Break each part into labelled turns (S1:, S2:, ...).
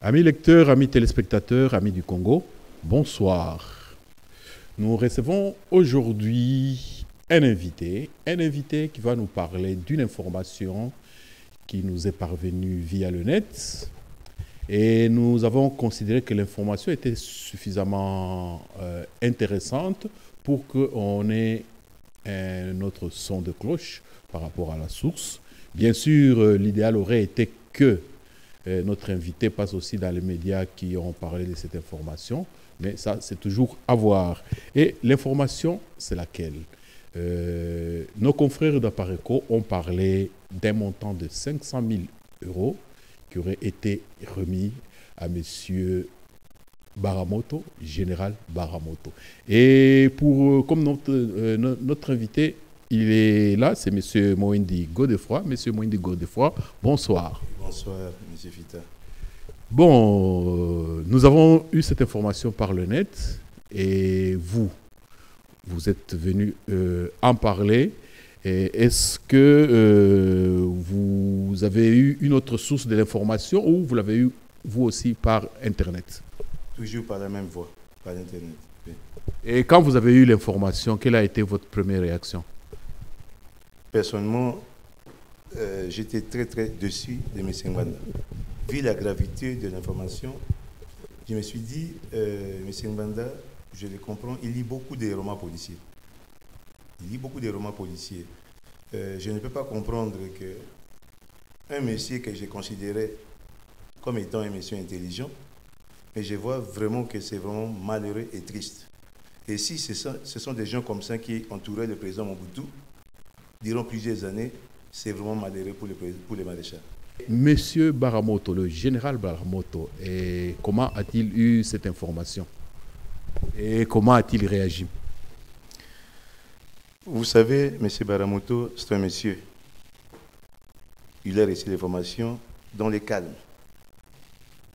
S1: Amis lecteurs, amis téléspectateurs, amis du Congo, bonsoir. Nous recevons aujourd'hui un invité qui va nous parler d'une information qui nous est parvenue via le net. Et nous avons considéré que l'information était suffisamment intéressante pour qu'on ait un autre son de cloche par rapport à la source. Bien sûr, l'idéal aurait été que notre invité passe aussi dans les médias qui ont parlé de cette information, mais ça, c'est toujours à voir. Et l'information, c'est laquelle? Nos confrères d'Apareco ont parlé d'un montant de 500 000 euros qui aurait été remis à M. Baramoto, général Baramoto. Et comme notre invité, il est là, c'est M. Moindi Godefroy. M. Moindi Godefroy, bonsoir.
S2: Bonsoir, M. Fita.
S1: Bon, nous avons eu cette information par le net et vous êtes venu en parler. Est-ce que vous avez eu une autre source de l'information ou vous l'avez eu vous aussi par Internet?
S2: Toujours par la même voie, par Internet. Oui.
S1: Et quand vous avez eu l'information, quelle a été votre première réaction?
S2: Personnellement, j'étais très déçu de M. Ngwanda. Vu la gravité de l'information, je me suis dit, M. Ngwanda, je le comprends, il lit beaucoup de romans policiers. Je ne peux pas comprendre qu'un monsieur que j'ai considéré comme étant un monsieur intelligent, mais je vois vraiment que c'est vraiment malheureux et triste. Et si ce sont des gens comme ça qui entouraient le président Mobutu, durant plusieurs années, c'est vraiment malheureux pour les maréchals.
S1: Monsieur Baramoto, le général Baramoto, comment a-t-il eu cette information? Et comment a-t-il réagi?
S2: Vous savez, M. Baramoto, c'est un monsieur. Il a reçu l'information dans le calme.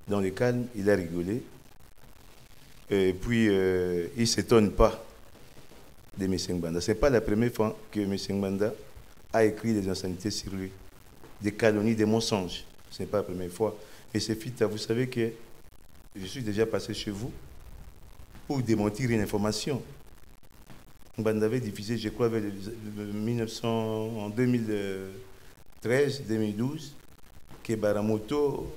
S2: Dans le calme, il a rigolé. Et puis, il ne s'étonne pas de M. Ngwanda. Ce n'est pas la première fois que M. Ngwanda a écrit des insanités sur lui, des calomnies, des mensonges. Ce n'est pas la première fois. Et c'est Fita, vous savez que je suis déjà passé chez vous pour démentir une information. Ngwanda avait diffusé, je crois, en 2013-2012, que Baramoto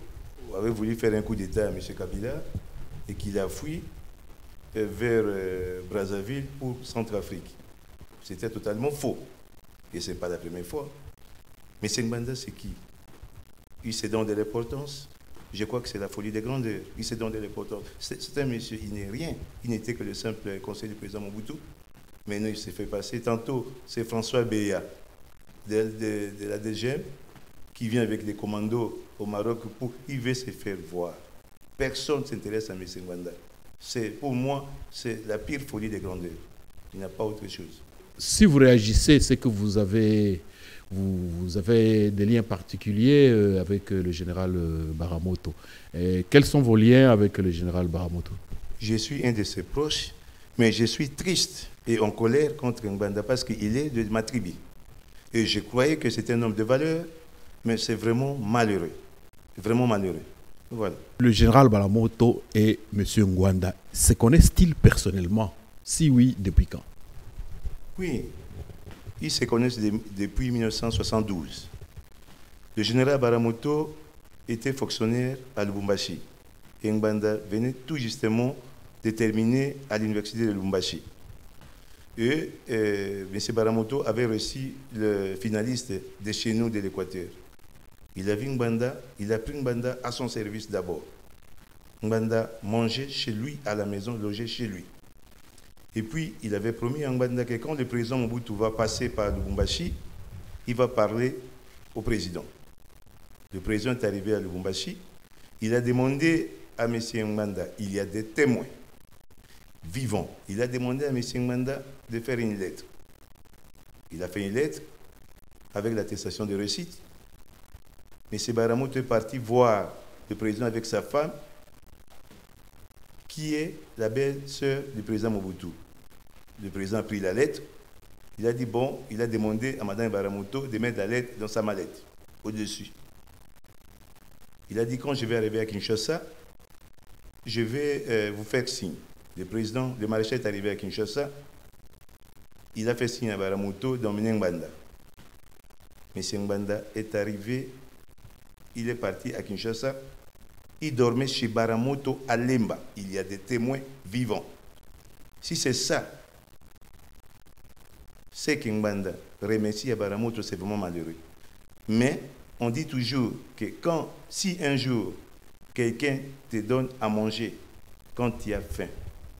S2: avait voulu faire un coup d'État à M. Kabila et qu'il a fui vers Brazzaville pour Centrafrique. C'était totalement faux. Et ce n'est pas la première fois. Mais Ngwanda, c'est qui? Il se donne de l'importance. Je crois que c'est la folie des grandeurs. Il se donne de l'importance. C'est un monsieur, il n'est rien. Il n'était que le simple conseiller du président Mobutu. Maintenant, il s'est fait passer. Tantôt, c'est François Béa de la DGM qui vient avec les commandos au Maroc pour il veut se faire voir. Personne ne s'intéresse à M. Ngwanda. Pour moi, c'est la pire folie des grandeurs. Il n'y a pas autre chose.
S1: Si vous réagissez, c'est que vous avez des liens particuliers avec le général Baramoto. Et quels sont vos liens avec le général Baramoto?
S2: Je suis un de ses proches, mais je suis triste et en colère contre Ngwanda parce qu'il est de ma tribu. Et je croyais que c'était un homme de valeur, mais c'est vraiment malheureux. Vraiment malheureux. Voilà.
S1: Le général Baramoto et M. Ngwanda se connaissent-ils personnellement? Si oui, depuis quand?
S2: Oui, ils se connaissent depuis 1972. Le général Baramoto était fonctionnaire à Lubumbashi. Et Ngwanda venait tout justement de terminer à l'université de Lubumbashi. Et M. Baramoto avait reçu le finaliste de chez nous de l'Équateur. Il a vu Ngwanda, il a pris Ngwanda à son service d'abord. Ngwanda mangeait chez lui, à la maison, logeait chez lui. Et puis, il avait promis à Ngwanda que quand le président Mobutu va passer par Lubumbashi, il va parler au président. Le président est arrivé à Lubumbashi. Il a demandé à M. Ngwanda, il y a des témoins vivants. Il a demandé à M. Ngwanda de faire une lettre. Il a fait une lettre avec l'attestation de réussite. M. Baramoto est parti voir le président avec sa femme, qui est la belle-sœur du président Mobutu. Le président a pris la lettre. Il a dit, bon, il a demandé à Mme Baramoto de mettre la lettre dans sa mallette, au-dessus. Il a dit, quand je vais arriver à Kinshasa, je vais vous faire signe. Le maréchal est arrivé à Kinshasa, il a fait signe à Baramoto d'emmener Ngbanda. M. Ngbanda est arrivé, il est parti à Kinshasa, il dormait chez Baramoto à Lemba. Il y a des témoins vivants. Si c'est ça, c'est que Ngbanda remercie à Baramoto, c'est vraiment malheureux. Mais on dit toujours que si un jour quelqu'un te donne à manger quand tu as faim,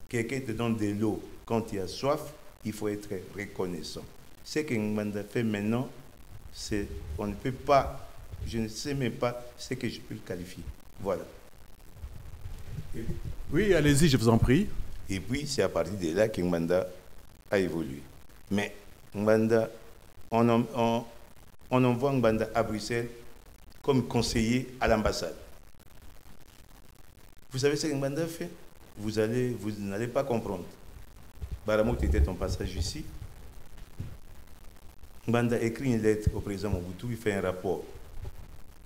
S2: quelqu'un te donne de l'eau quand tu as soif, il faut être reconnaissant. Ce que Ngbanda fait maintenant, on ne peut pas, je ne sais même pas ce que je peux le qualifier. Voilà.
S1: Oui, allez-y, je vous en prie.
S2: Et puis, c'est à partir de là que Ngbanda a évolué. Mais Ngbanda, on envoie Ngbanda à Bruxelles comme conseiller à l'ambassade. Vous savez ce que Ngbanda fait? Vous n'allez pas comprendre. Baramoto était en passage ici. Ngbanda écrit une lettre au président Mobutu, il fait un rapport.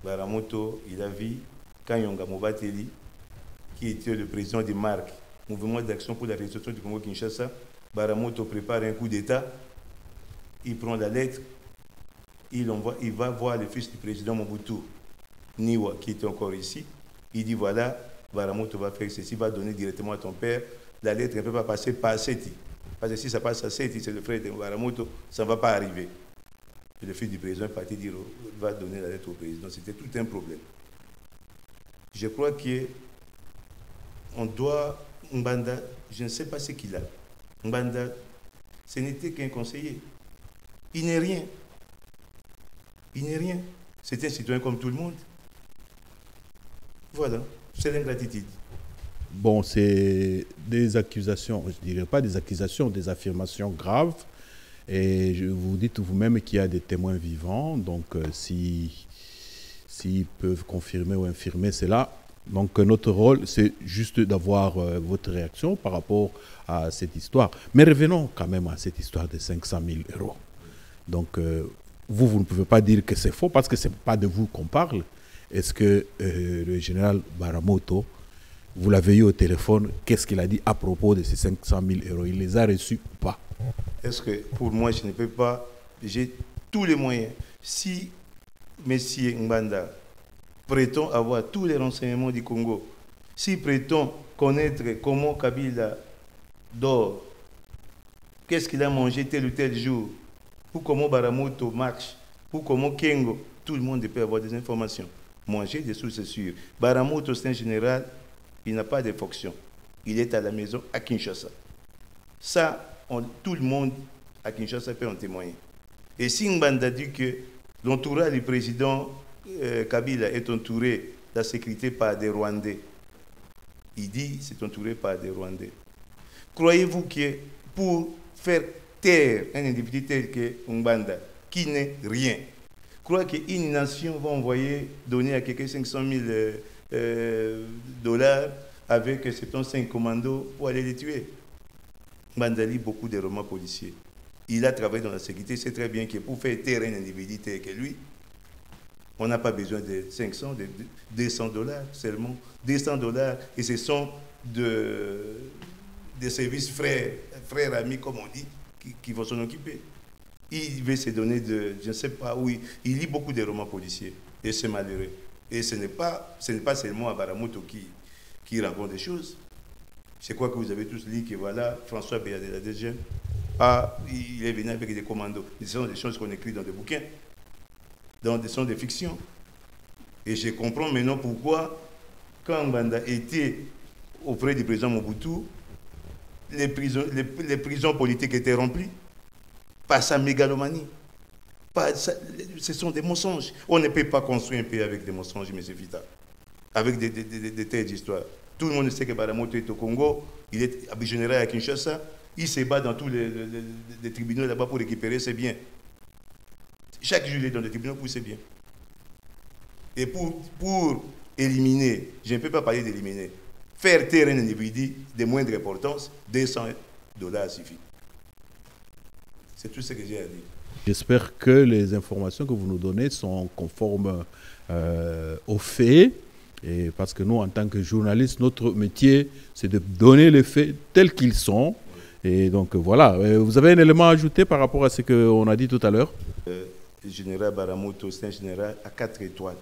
S2: Baramoto, il a vu Kanyonga Mobateli, qui était le président du MARC, Mouvement d'action pour la restauration du Congo-Kinshasa. Baramoto prépare un coup d'État, il prend la lettre, il va voir le fils du président Mobutu, Niwa, qui était encore ici. Il dit voilà, Baramoto va faire ceci, va donner directement à ton père. La lettre ne peut pas passer par Seti. Parce que si ça passe à Seti, c'est le frère de Baramoto, ça ne va pas arriver. Et le fils du président est parti dire va donner la lettre au président. C'était tout un problème. Je crois qu'on doit. Ngbanda, je ne sais pas ce qu'il a. Ngbanda, ce n'était qu'un conseiller. Il n'est rien. Il n'est rien. C'est un citoyen comme tout le monde. Voilà, c'est l'ingratitude.
S1: Bon, c'est des accusations, je ne dirais pas des accusations, des affirmations graves. Et vous dites vous-même qu'il y a des témoins vivants. Donc, s'ils peuvent confirmer ou infirmer cela. Donc, notre rôle, c'est juste d'avoir votre réaction par rapport à cette histoire. Mais revenons quand même à cette histoire de 500 000 euros. Donc, vous ne pouvez pas dire que c'est faux parce que ce n'est pas de vous qu'on parle. Est-ce que le général Baramoto, vous l'avez eu au téléphone, qu'est-ce qu'il a dit à propos de ces 500 000 euros? Il les a reçus ou pas?
S2: Est-ce que pour moi, je ne peux pas, j'ai tous les moyens. Si M. Ngbanda prétend avoir tous les renseignements du Congo, s'il prétend connaître comment Kabila dort, qu'est-ce qu'il a mangé tel ou tel jour, pour comment Baramoto marche, pour comment Kengo, tout le monde peut avoir des informations. Moi, j'ai des sources sûres. Baramoto, c'est un général, il n'a pas de fonction. Il est à la maison à Kinshasa. Ça, tout le monde à Kinshasa peut en témoigner. Et si Ngbanda dit que l'entourage du président Kabila est entouré de la sécurité par des Rwandais, il dit c'est entouré par des Rwandais. Croyez-vous que pour faire taire un individu tel que Ngbanda, qui n'est rien, croyez qu'une nation va donner à quelqu'un 500 000 dollars avec 75 commandos pour aller les tuer? Ngbanda lit beaucoup de romans policiers. Il a travaillé dans la sécurité, il sait très bien que pour faire taire un individu tel que lui, on n'a pas besoin de 500, de 200 dollars seulement. 200 dollars, et ce sont des services frères, amis, comme on dit, qui vont s'en occuper. Il veut se donner je ne sais pas où, il lit beaucoup de romans policiers, et c'est malheureux. Et ce n'est pas seulement à Baramoto qui rencontre des choses. Je crois que vous avez tous lu que voilà, François Béadela déjà, il est venu avec des commandos. Ce sont des choses qu'on écrit dans des bouquins. Ce sont des fictions. Et je comprends maintenant pourquoi, quand Ngbanda était auprès du président Mobutu, les prisons politiques étaient remplies par sa mégalomanie. Ce sont des mensonges. On ne peut pas construire un pays avec des mensonges, M. Fita, avec des telles histoires. Tout le monde sait que Baramoto est au Congo, il est général à Kinshasa, il se bat dans tous les tribunaux là-bas pour récupérer ses biens. Chaque jour, il est dans les tribunaux pour ses biens. Et pour éliminer, je ne peux pas parler d'éliminer, faire taire un individu de moindre importance, 200 dollars suffit. C'est tout ce que j'ai à dire.
S1: J'espère que les informations que vous nous donnez sont conformes aux faits Et parce que nous, en tant que journalistes, notre métier, c'est de donner les faits tels qu'ils sont. Et donc voilà, vous avez un élément à ajouter par rapport à ce qu'on a dit tout à l'heure?
S2: Le général Baramoto, c'est un général à 4 étoiles.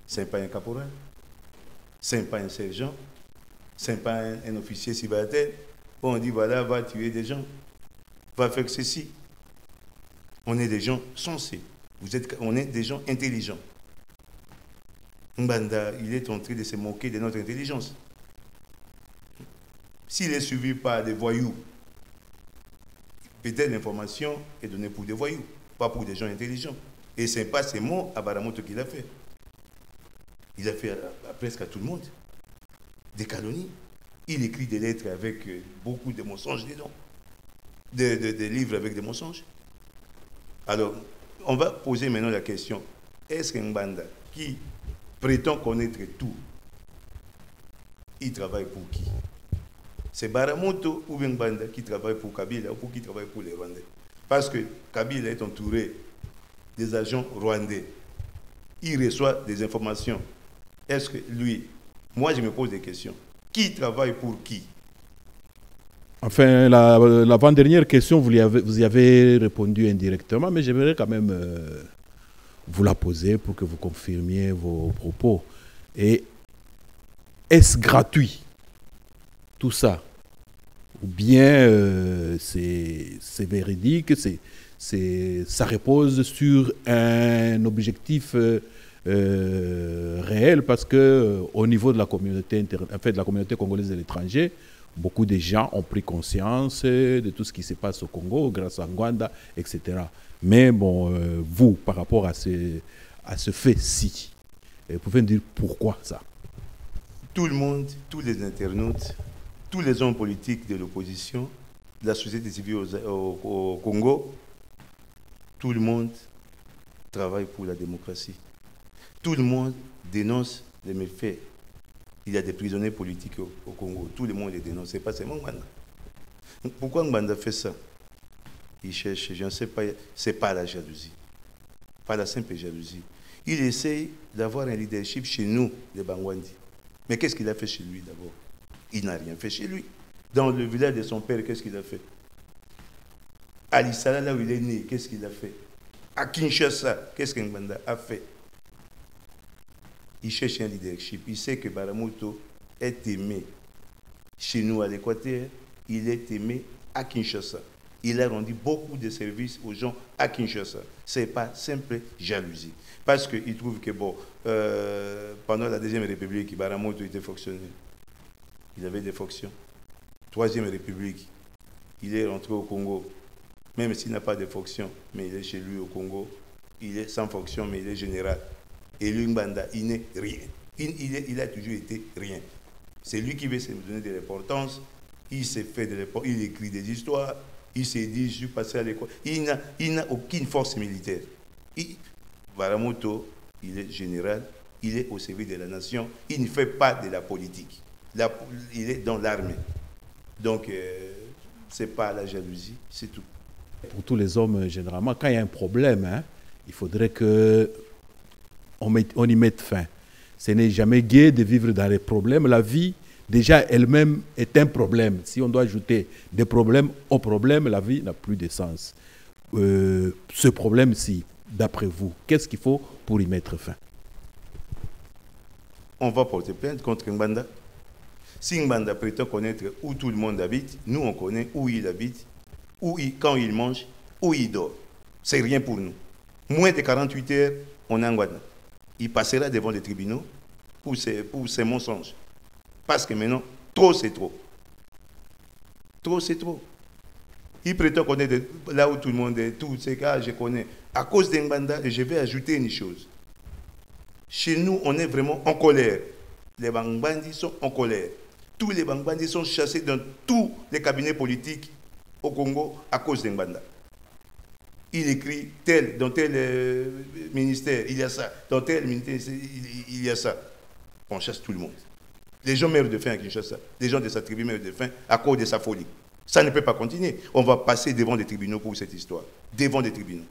S2: Ce n'est pas un caporal, ce n'est pas un sergent, ce n'est pas un officier subalterne. On dit voilà, va tuer des gens, va faire ceci. On est des gens sensés, on est des gens intelligents. Mbanda, il est en train de se moquer de notre intelligence. S'il est suivi par des voyous, peut-être l'information est donnée pour des voyous, pas pour des gens intelligents. Et ce n'est pas ces mots à Baramoto qu'il a fait. Il a fait presque à tout le monde. Des calomnies. Il écrit des lettres avec beaucoup de mensonges dedans. Des livres avec des mensonges. Alors, on va poser maintenant la question. Est-ce qu'un Mbanda qui prétend connaître tout, il travaille pour qui? C'est Baramoto ou bien Mbanda qui travaille pour Kabila ou qui travaille pour les Rwandais? Parce que Kabila est entouré des agents rwandais. Il reçoit des informations. Est-ce que lui, moi je me pose des questions. Qui travaille pour qui?
S1: Enfin, l'avant-dernière question, vous y avez répondu indirectement, mais j'aimerais quand même vous la poser pour que vous confirmiez vos propos. Et est-ce gratuit, tout ça? Ou bien c'est véridique, ça repose sur un objectif réel, parce que au niveau de la communauté, de la communauté congolaise de l'étranger, beaucoup de gens ont pris conscience de tout ce qui se passe au Congo grâce à Ngwanda, etc. Mais bon, vous, par rapport à ce fait-ci, vous pouvez me dire pourquoi ça?
S2: Tout le monde, tous les internautes, tous les hommes politiques de l'opposition, de la société civile au Congo, tout le monde travaille pour la démocratie. Tout le monde dénonce les méfaits. Il y a des prisonniers politiques au Congo. Tout le monde les dénonce. Ce n'est pas seulement Ngwanda. Pourquoi Ngwanda fait ça? Il cherche, je ne sais pas, ce n'est pas la jalousie. Pas la simple jalousie. Il essaye d'avoir un leadership chez nous, les Bangwandi. Mais qu'est-ce qu'il a fait chez lui d'abord? Il n'a rien fait chez lui. Dans le village de son père, qu'est-ce qu'il a fait? À Lissala, là où il est né, qu'est-ce qu'il a fait? À Kinshasa, qu'est-ce que Ngwanda a fait? Il cherche un leadership. Il sait que Baramoto est aimé chez nous à l'Équateur. Il est aimé à Kinshasa. Il a rendu beaucoup de services aux gens à Kinshasa. Ce n'est pas simple jalousie. Parce qu'il trouve que, bon, pendant la Deuxième République, Baramoto était fonctionnaire. Il avait des fonctions. Troisième République, il est rentré au Congo. Même s'il n'a pas de fonctions, mais il est chez lui au Congo. Il est sans fonction, mais il est général. Et lui, Mbanda, il n'est rien. Il a toujours été rien. C'est lui qui veut se donner de l'importance. Il s'est fait de l'importance. Il écrit des histoires. Il s'est dit, je suis passé à l'école. Il n'a aucune force militaire. Baramoto, il est général. Il est au service de la nation. Il ne fait pas de la politique. Il est dans l'armée. Donc, ce n'est pas la jalousie, c'est tout.
S1: Pour tous les hommes, généralement, quand il y a un problème, hein, il faudrait qu'on y mette fin. Ce n'est jamais gai de vivre dans les problèmes. La vie, déjà, elle-même est un problème. Si on doit ajouter des problèmes au problème, la vie n'a plus de sens. Ce problème-ci, d'après vous, qu'est-ce qu'il faut pour y mettre fin?
S2: On va porter plainte contre Ngwanda. Si Ngwanda prétend connaître où tout le monde habite, nous on connaît où il habite, quand il mange, où il dort. C'est rien pour nous. Moins de 48 heures, on a Ngwanda. Il passera devant les tribunaux pour ses mensonges. Parce que maintenant, trop c'est trop. Trop c'est trop. Il prétend connaître là où tout le monde est, tous ces cas, je connais. À cause d'Ngwanda, et je vais ajouter une chose. Chez nous, on est vraiment en colère. Les Bangbandis sont en colère. Tous les Bangbandis sont chassés dans tous les cabinets politiques au Congo à cause d'Ngwanda. Il écrit dans tel ministère, il y a ça. Dans tel ministère, il y a ça. On chasse tout le monde. Les gens meurent de faim à Kinshasa. Les gens de sa tribu meurent de faim à cause de sa folie. Ça ne peut pas continuer. On va passer devant des tribunaux pour cette histoire. Devant des tribunaux.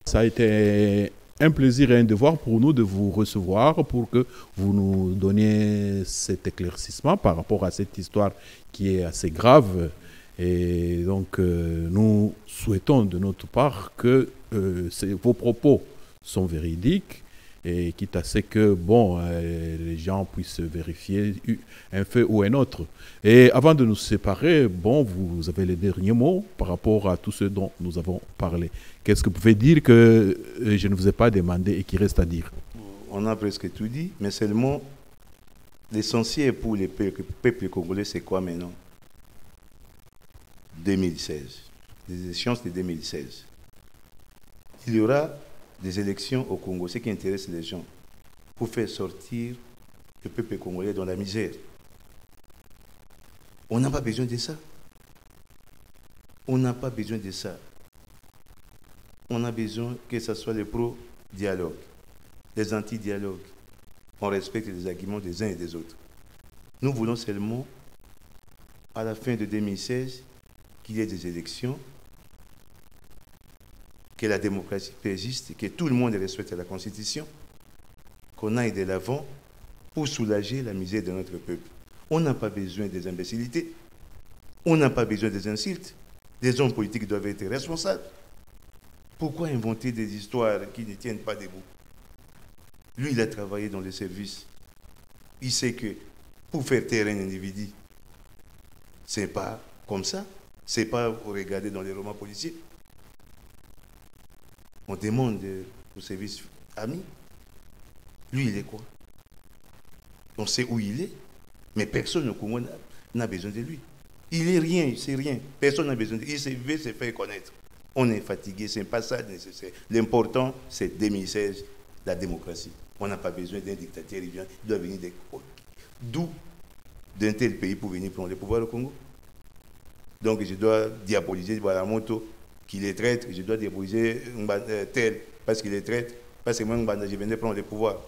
S1: Ça a été un plaisir et un devoir pour nous de vous recevoir pour que vous nous donniez cet éclaircissement par rapport à cette histoire qui est assez grave. Et donc, nous souhaitons de notre part que vos propos sont véridiques et quitte à ce que les gens puissent vérifier un fait ou un autre. Et avant de nous séparer, vous avez les derniers mots par rapport à tout ce dont nous avons parlé. Qu'est-ce que vous pouvez dire que je ne vous ai pas demandé et qui reste à dire?
S2: On a presque tout dit, mais seulement l'essentiel pour les peuples congolais, c'est quoi maintenant? 2016, les échéances de 2016. Il y aura des élections au Congo, ce qui intéresse les gens, pour faire sortir le peuple congolais dans la misère. On n'a pas besoin de ça. On n'a pas besoin de ça. On a besoin que ce soit les pro-dialogues, les anti-dialogues. On respecte les arguments des uns et des autres. Nous voulons seulement, à la fin de 2016, qu'il y ait des élections, que la démocratie persiste, que tout le monde respecte la Constitution, qu'on aille de l'avant pour soulager la misère de notre peuple. On n'a pas besoin des imbécilités, on n'a pas besoin des insultes. Les hommes politiques doivent être responsables. Pourquoi inventer des histoires qui ne tiennent pas debout? Lui, il a travaillé dans les services. Il sait que pour faire taire un individu, ce n'est pas comme ça. Ce n'est pas pour regarder dans les romans policiers. On demande au service ami. Lui, il est quoi? On sait où il est, mais personne au Congo n'a besoin de lui. Il est rien, c'est rien. Personne n'a besoin de lui. Il veut se faire connaître. On est fatigué, ce n'est pas ça nécessaire. L'important, c'est 2016, la démocratie. On n'a pas besoin d'un dictateur, il doit venir d'où? D'un tel pays pour venir prendre le pouvoir au Congo. Donc je dois diaboliser Baramoto, qu'il est traître, je dois diaboliser tel parce qu'il est traître, parce que moi, je venais prendre le pouvoir.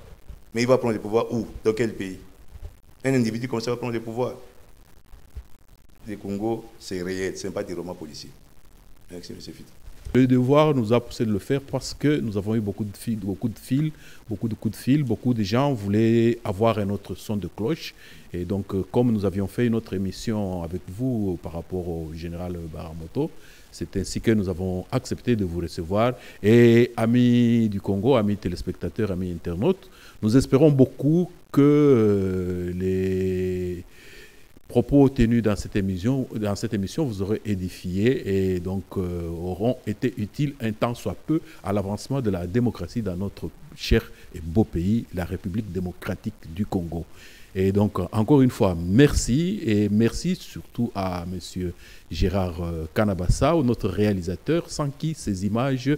S2: Mais il va prendre le pouvoir où? Dans quel pays? Un individu comme ça va prendre le pouvoir. Le Congo, c'est réel, ce n'est pas des romans policiers. Merci, M. Fita.
S1: Le devoir nous a poussé de le faire parce que nous avons eu beaucoup de coups de fil. Beaucoup de gens voulaient avoir un autre son de cloche. Et donc, comme nous avions fait une autre émission avec vous par rapport au général Baramoto, c'est ainsi que nous avons accepté de vous recevoir. Et amis du Congo, amis téléspectateurs, amis internautes, nous espérons beaucoup que les propos tenus dans cette émission vous auraient édifié et donc auront été utiles un tant soit peu à l'avancement de la démocratie dans notre cher et beau pays, la République démocratique du Congo. Et donc, encore une fois, merci et merci surtout à M. Gérard Kanabassao, notre réalisateur, sans qui ces images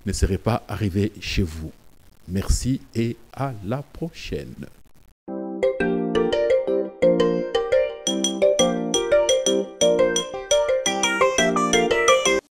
S1: ne seraient pas arrivées chez vous. Merci et à la prochaine.